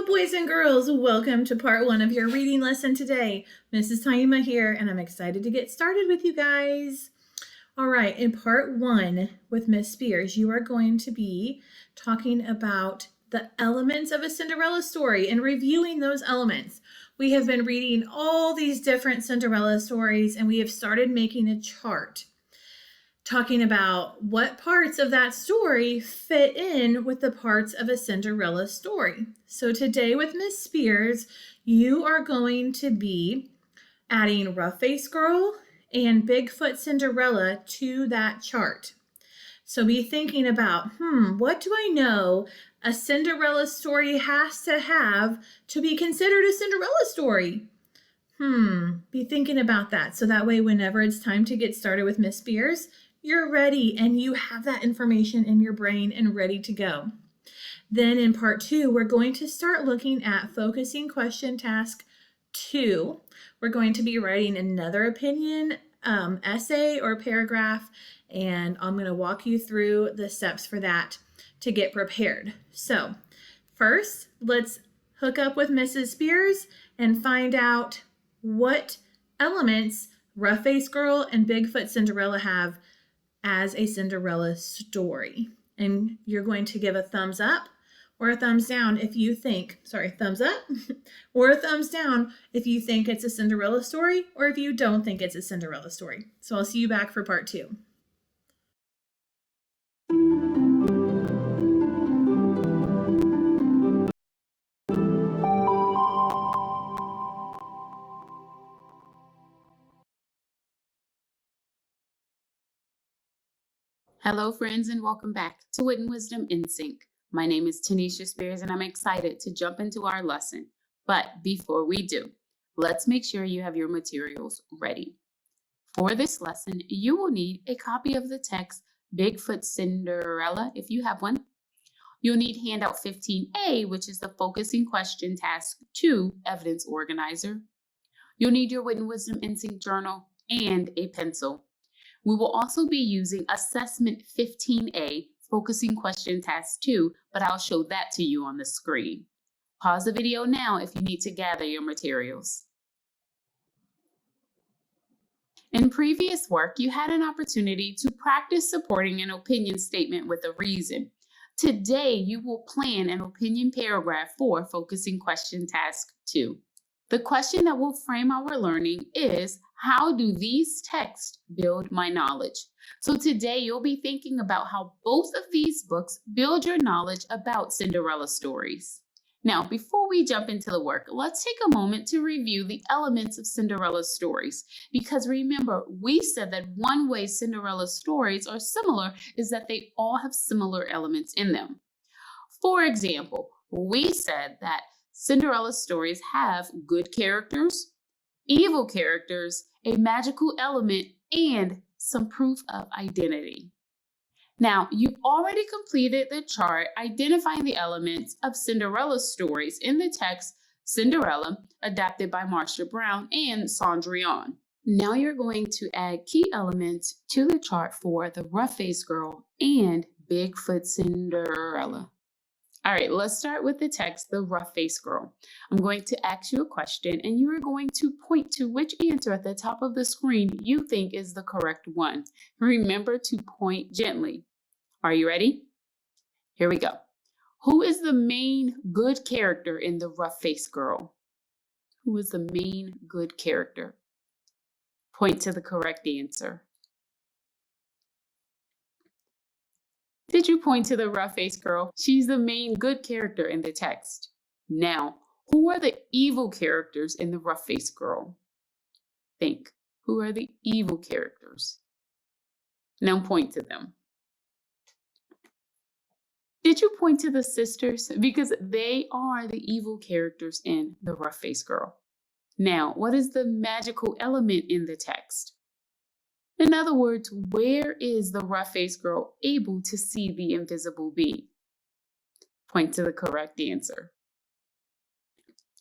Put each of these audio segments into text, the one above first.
boys and girls, welcome to part 1 of your reading lesson today. Mrs. Taima here, and I'm excited to get started with you guys. All right, in part 1 with Miss Spears, you are going to be talking about the elements of a Cinderella story and reviewing those elements. We have been reading all these different Cinderella stories, and we have started making a chart talking about what parts of that story fit in with the parts of a Cinderella story. So today with Miss Spears, you are going to be adding Rough Face Girl and Bigfoot Cinderella to that chart. So be thinking about, what do I know a Cinderella story has to have to be considered a Cinderella story? Be thinking about that. So that way, whenever it's time to get started with Miss Spears, you're ready and you have that information in your brain and ready to go. Then in part 2, we're going to start looking at focusing question task 2. We're going to be writing another opinion essay or paragraph, and I'm going to walk you through the steps for that to get prepared. So first, let's hook up with Mrs. Spears and find out what elements Rough Face Girl and Bigfoot Cinderella have as a Cinderella story. And you're going to give a thumbs up or a thumbs down if you think, thumbs up or a thumbs down if you think it's a Cinderella story or if you don't think it's a Cinderella story. So I'll see you back for part 2. Hello, friends, and welcome back to Wit and Wisdom in Sync. My name is Tanisha Spears, and I'm excited to jump into our lesson. But before we do, let's make sure you have your materials ready. For this lesson, you will need a copy of the text Bigfoot Cinderella, if you have one. You'll need handout 15A, which is the focusing question task 2 evidence organizer. You'll need your Wit and Wisdom in Sync journal and a pencil. We will also be using assessment 15A, focusing question task 2, but I'll show that to you on the screen. Pause the video now if you need to gather your materials. In previous work, you had an opportunity to practice supporting an opinion statement with a reason. Today, you will plan an opinion paragraph for focusing question task 2. The question that will frame our learning is, how do these texts build my knowledge? So today you'll be thinking about how both of these books build your knowledge about Cinderella stories. Now, before we jump into the work, let's take a moment to review the elements of Cinderella stories. Because remember, we said that one way Cinderella stories are similar is that they all have similar elements in them. For example, we said that Cinderella stories have good characters, evil characters, a magical element, and some proof of identity. Now, you've already completed the chart identifying the elements of Cinderella stories in the text Cinderella, adapted by Marcia Brown and Cendrillon. Now you're going to add key elements to the chart for the Rough Face Girl and Bigfoot Cinderella. All right, let's start with the text, The Rough Face Girl. I'm going to ask you a question, and you are going to point to which answer at the top of the screen you think is the correct one. Remember to point gently. Are you ready? Here we go. Who is the main good character in The Rough Face Girl? Who is the main good character? Point to the correct answer. Did you point to the Rough Face Girl? She's the main good character in the text. Now, who are the evil characters in the Rough Face Girl? Think. Who are the evil characters? Now point to them. Did you point to the sisters? Because they are the evil characters in the Rough Face Girl. Now, what is the magical element in the text? In other words, where is the Rough Face Girl able to see the invisible being? Point to the correct answer.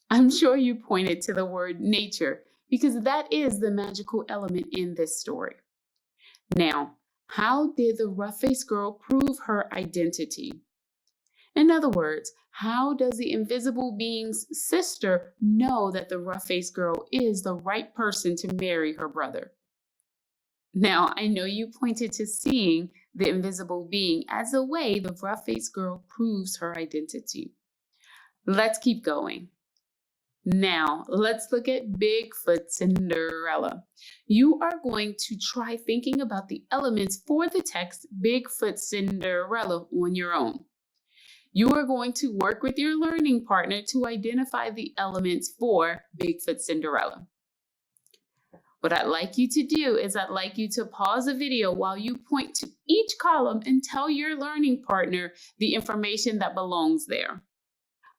I'm sure you pointed to the word nature because that is the magical element in this story. Now, how did the Rough Face Girl prove her identity? In other words, how does the invisible being's sister know that the rough-faced girl is the right person to marry her brother? Now, I know you pointed to seeing the invisible being as a way the rough-faced girl proves her identity. Let's keep going. Now, let's look at Bigfoot Cinderella. You are going to try thinking about the elements for the text Bigfoot Cinderella on your own. You are going to work with your learning partner to identify the elements for Bigfoot Cinderella. What I'd like you to do is I'd like you to pause the video while you point to each column and tell your learning partner the information that belongs there.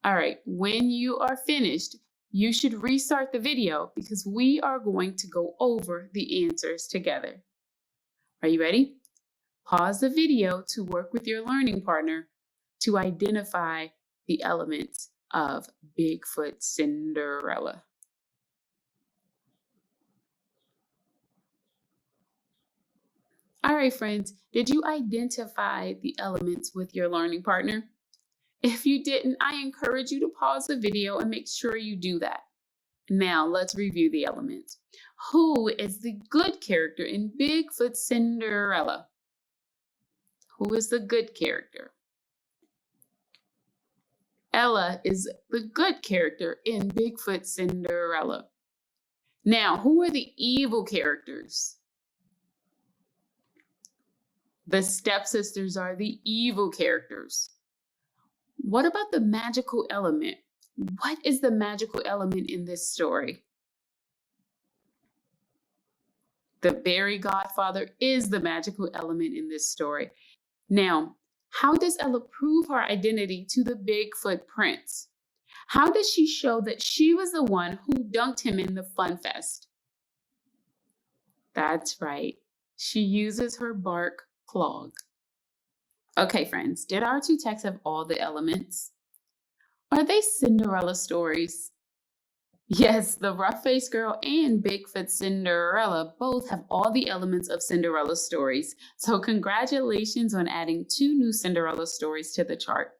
All right, when you are finished, you should restart the video because we are going to go over the answers together. Are you ready? Pause the video to work with your learning partner to identify the elements of Bigfoot Cinderella. All right, friends, did you identify the elements with your learning partner? If you didn't, I encourage you to pause the video and make sure you do that. Now, let's review the elements. Who is the good character in Bigfoot Cinderella? Who is the good character? Ella is the good character in Bigfoot Cinderella. Now, who are the evil characters? The stepsisters are the evil characters. What about the magical element? What is the magical element in this story? The fairy godfather is the magical element in this story. Now, how does Ella prove her identity to the Bigfoot prince? How does she show that she was the one who dunked him in the Fun Fest? That's right. She uses her bark clog. Okay, friends, did our two texts have all the elements? Are they Cinderella stories? Yes, the rough-faced girl and Bigfoot Cinderella both have all the elements of Cinderella stories. So congratulations on adding 2 new Cinderella stories to the chart.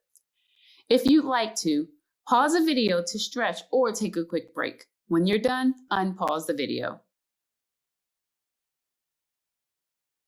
If you'd like to, pause the video to stretch or take a quick break. When you're done, unpause the video.